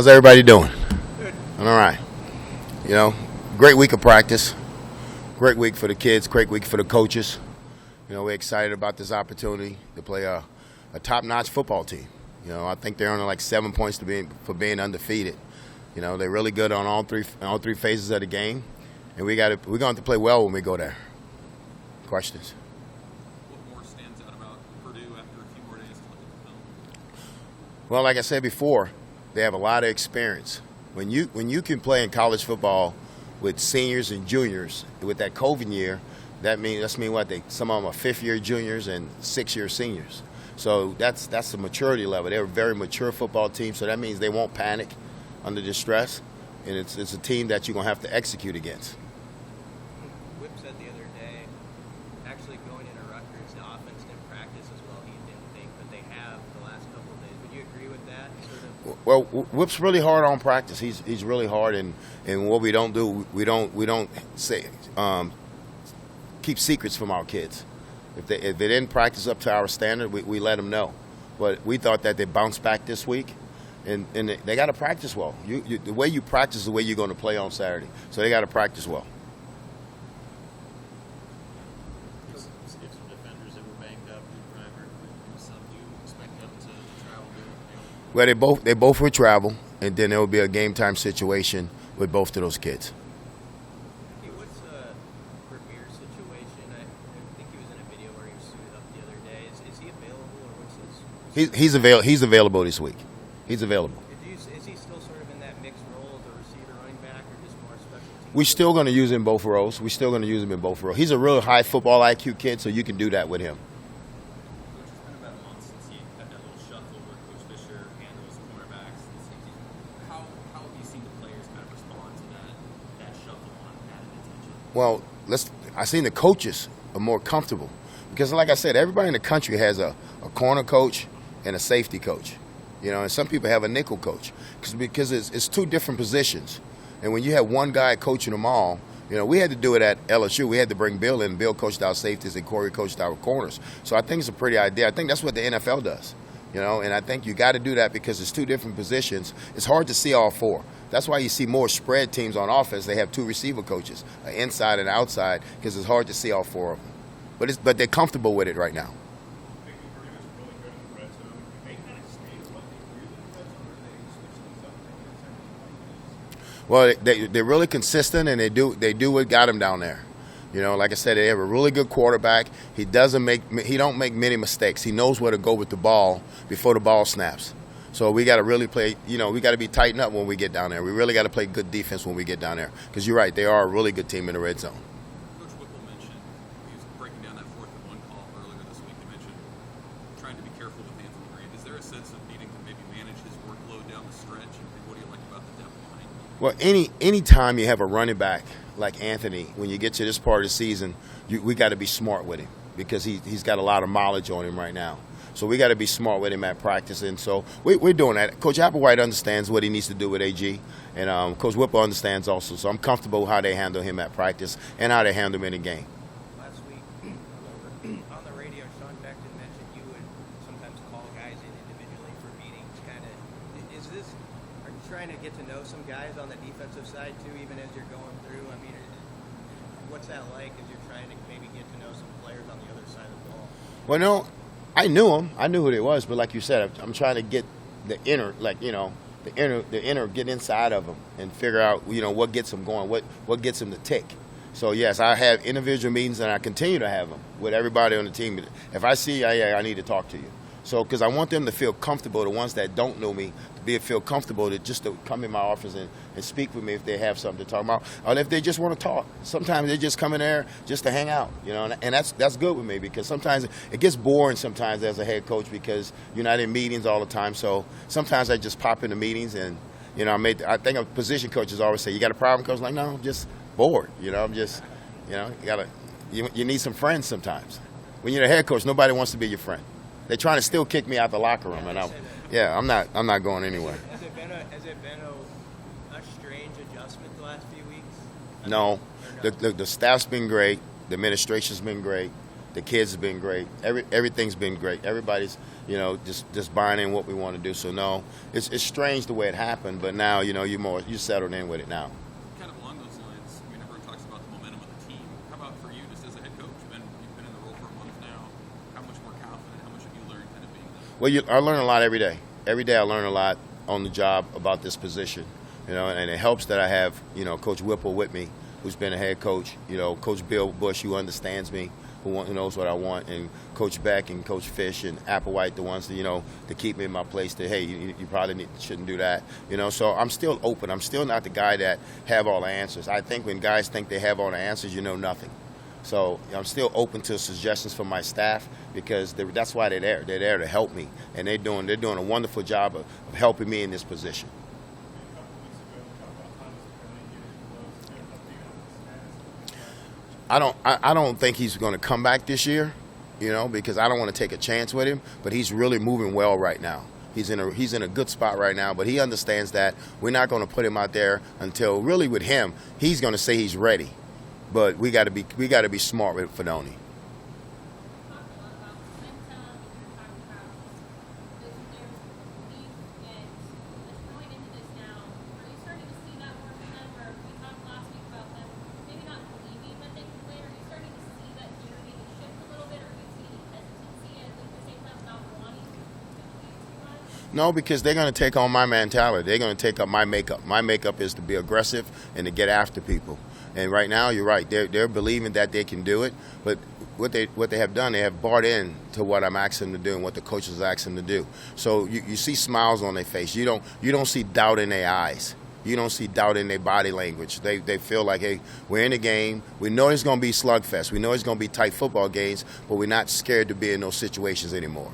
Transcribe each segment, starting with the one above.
How's everybody doing? Good. All right. You know, great week of practice. Great week for the kids. Great week for the coaches. You know, we're excited about this opportunity to play a top-notch football team. You know, I think they're only like 7 points for being undefeated. You know, they're really good on all three phases of the game, and we're going to have to play well when we go there. Questions? What more stands out about Purdue after a few more days to look at the film? Well, like I said before, they have a lot of experience. When you can play in college football with seniors and juniors with that COVID year, that means what some of them are fifth-year juniors and sixth-year seniors. So that's the maturity level. They're a very mature football team, so that means they won't panic under distress, and it's a team that you're going to have to execute against. Whip said the other day, actually going into Rutgers, the offense didn't practice as well he didn't think, but they have the last couple of days. Would you agree with that? Sort of? Well, Whip's really hard on practice. He's really hard, and what we don't do, we don't say keep secrets from our kids. If they didn't practice up to our standard, we let them know. But we thought that they bounced back this week. And they got to practice well. The way you practice is the way you're going to play on Saturday. So they got to practice well. If some defenders that were banged up, do you expect them to travel? Well, they both will travel, and then there will be a game time situation with both of those kids. Hey, what's Vermeer's situation? I think he was in a video where he was suited up the other day. Is he available, or what's his? He's available this week. He's available. Is he still sort of in that mixed role of the receiver, running back, or just more special teams? We're still going to use him in both roles. He's a real high football IQ kid, so you can do that with him. Coach, it's been about a month since he had that little shuffle where Coach Fisher handles cornerbacks and safeties. How have you seen the players kind of respond to that shuffle on added attention? Well, I seen the coaches are more comfortable because, like I said, everybody in the country has a corner coach and a safety coach. You know, and some people have a nickel coach because it's two different positions. And when you have one guy coaching them all, you know, we had to do it at LSU. We had to bring Bill in. Bill coached our safeties and Corey coached our corners. So I think it's a pretty idea. I think that's what the NFL does, you know, and I think you got to do that because it's two different positions. It's hard to see all four. That's why you see more spread teams on offense. They have two receiver coaches, an inside and outside, because it's hard to see all four of them. But they're comfortable with it right now. Well, they're really consistent, and they do what got them down there. You know, like I said, they have a really good quarterback. He don't make many mistakes. He knows where to go with the ball before the ball snaps. So we got to really play. You know, we got to be tightened up when we get down there. We really got to play good defense when we get down there because you're right. They are a really good team in the red zone. Coach Whipple mentioned he was breaking down that 4th-and-1 call earlier this week. He mentioned trying to be careful with Anthony Green. Is there a sense of needing to maybe manage his workload down the stretch? And what do you like about the depth behind? Well, any time you have a running back like Anthony, when you get to this part of the season, we got to be smart with him because he's got a lot of mileage on him right now. So we got to be smart with him at practice, and so we're doing that. Coach Applewhite understands what he needs to do with AG, and Coach Whipple understands also. So I'm comfortable how they handle him at practice and how they handle him in the game. Last week on the radio, Sean Beckton mentioned you would sometimes call guys in individually for meetings. Kind of, are you trying to get to know some guys on the defensive side too, even as you're going through? I mean, what's that like as you're trying to maybe get to know some players on the other side of the ball? Well, no, I knew him. I knew who they was, but like you said, I'm trying to get the inner, get inside of them and figure out, you know, what gets them going, what gets them to tick. So yes, I have individual meetings, and I continue to have them with everybody on the team. If I see, I need to talk to you. So, because I want them to feel comfortable, the ones that don't know me, to feel comfortable to come in my office and speak with me if they have something to talk about, or if they just want to talk. Sometimes they just come in there just to hang out, you know, and that's good with me because sometimes it gets boring sometimes as a head coach because you're not in meetings all the time. So sometimes I just pop into meetings and, you know, I think a position coaches always say, you got a problem, coach? Like, no, I'm just bored, you know, I'm just, you know, you need some friends sometimes. When you're the head coach, nobody wants to be your friend. They're trying to still kick me out the locker room, and I'm not going anywhere. Has it been a strange adjustment the last few weeks? No, the staff's been great, the administration's been great. The kids have been great. Everything's been great. Everybody's, just buying in what we want to do. So no, it's strange the way it happened, but now, you're settled in with it now. Kind of along those lines, everyone talks about the momentum of the team. How about for you, just as a head coach? You've been in the role for a month now. How much more confident? How much have you learned kind of being there? Well, I learn a lot every day. Every day I learn a lot on the job about this position, and it helps that I have, Coach Whipple with me, who's been a head coach, Coach Bill Bush, who understands me, who knows what I want, and Coach Beck and Coach Fish and Applewhite, the ones that, to keep me in my place, that, hey, you probably shouldn't do that. So I'm still open. I'm still not the guy that have all the answers. I think when guys think they have all the answers, you know nothing. So I'm still open to suggestions from my staff, because that's why they're there. They're there to help me, and they're doing a wonderful job of helping me in this position. I don't think he's going to come back this year, because I don't want to take a chance with him. But he's really moving well right now. He's in a good spot right now. But he understands that we're not going to put him out there until, really, with him, he's going to say he's ready. But we got to be smart with Fidone. No, because they're going to take on my mentality. They're going to take up my makeup. My makeup is to be aggressive and to get after people. And right now, you're right. They're believing that they can do it. But what they have done, they have bought in to what I'm asking them to do and what the coaches ask them to do. So you see smiles on their face. You don't see doubt in their eyes. You don't see doubt in their body language. They feel like, hey, we're in the game. We know it's going to be slugfest. We know it's going to be tight football games, but we're not scared to be in those situations anymore.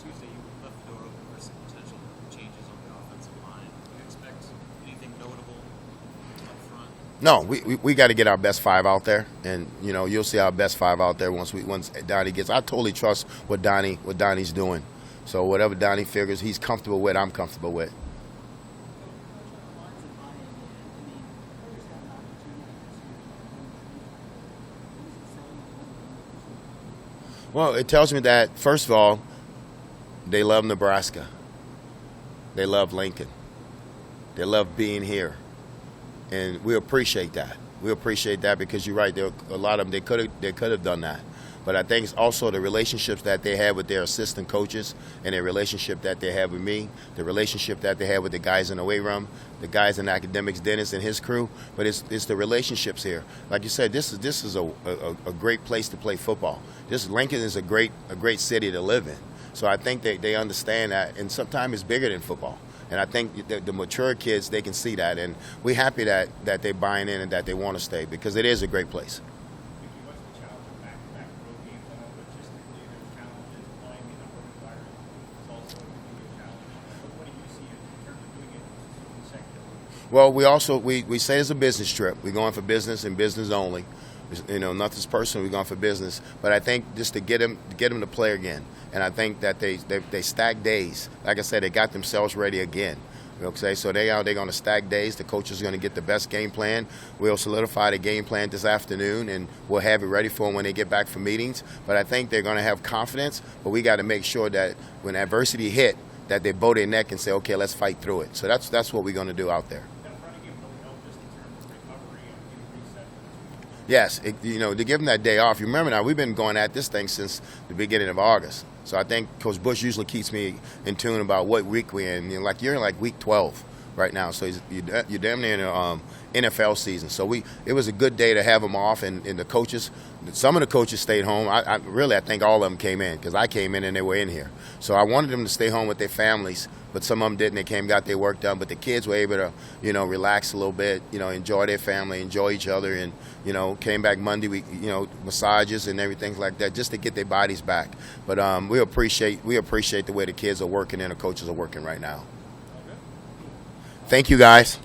Tuesday, you left the door open for some potential changes on the offensive line. Do you expect anything notable up front? No, we got to get our best five out there, and you'll see our best five out there once Donnie gets. I totally trust what Donnie's doing. So whatever Donnie figures he's comfortable with, I'm comfortable with. Well, it tells me that, first of all, they love Nebraska. They love Lincoln. They love being here. And we appreciate that. We appreciate that because you're right. A lot of them, they could have done that. But I think it's also the relationships that they have with their assistant coaches and the relationship that they have with me, the relationship that they have with the guys in the weight room, the guys in academics, Dennis and his crew. But it's the relationships here. Like you said, this is a great place to play football. Lincoln is a great city to live in. So I think they understand that, and sometimes it's bigger than football. And I think the mature kids, they can see that. And we're happy that they're buying in and that they want to stay because it is a great place. Well, we say it's a business trip. We're going for business and business only. Nothing's personal. We're going for business. But I think just to get them to play again, and I think that they stack days. Like I said, they got themselves ready again. Okay, so they're going to stack days. The coach is going to get the best game plan. We'll solidify the game plan this afternoon, and we'll have it ready for them when they get back from meetings. But I think they're going to have confidence. But we got to make sure that when adversity hit, that they bow their neck and say, okay, let's fight through it. So that's what we're going to do out there. Yes, to give them that day off. You remember now, we've been going at this thing since the beginning of August. So I think Coach Bush usually keeps me in tune about what week we're in. You're in week 12 right now. So you're damn near in the NFL season. So it was a good day to have them off. And the coaches, some of the coaches stayed home. I think all of them came in because I came in and they were in here. So I wanted them to stay home with their families. But some of them didn't. They came, got their work done. But the kids were able to, relax a little bit, enjoy their family, enjoy each other, and, came back Monday. We, massages and everything like that, just to get their bodies back. But we appreciate the way the kids are working and the coaches are working right now. Thank you, guys.